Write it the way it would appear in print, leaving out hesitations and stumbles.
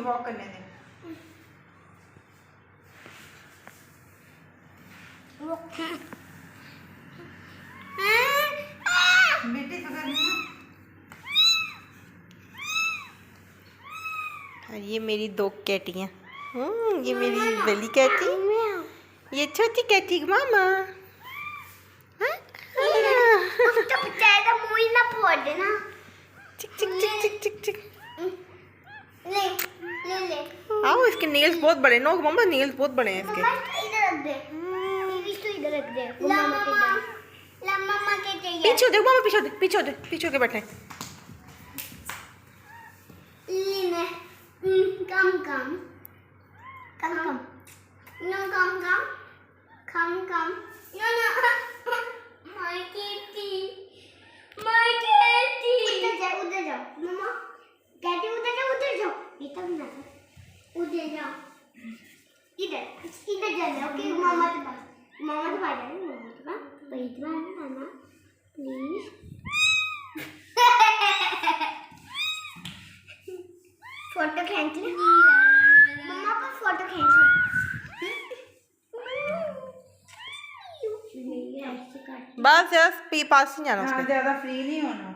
Walk करने दे। बेटी तो करनी है। ये मेरी दो कैटियाँ। ये मेरी बड़ी कैटी, ये छोटी कैटी मामा। आओ, इसके नेल्स बहुत बड़े। नो मम्मा, नेल्स बहुत बड़े हैं इसके। पीछे देख मामा, पीछे देख, पीछे के बैठे। इधर जाना, ओके? मामा के पास जाना, प्लीज। फोटो खींच ले मम्मा, पर फोटो खींच ले। बस पास नहीं जाना। हाँ, ज्यादा फ्री नहीं होना।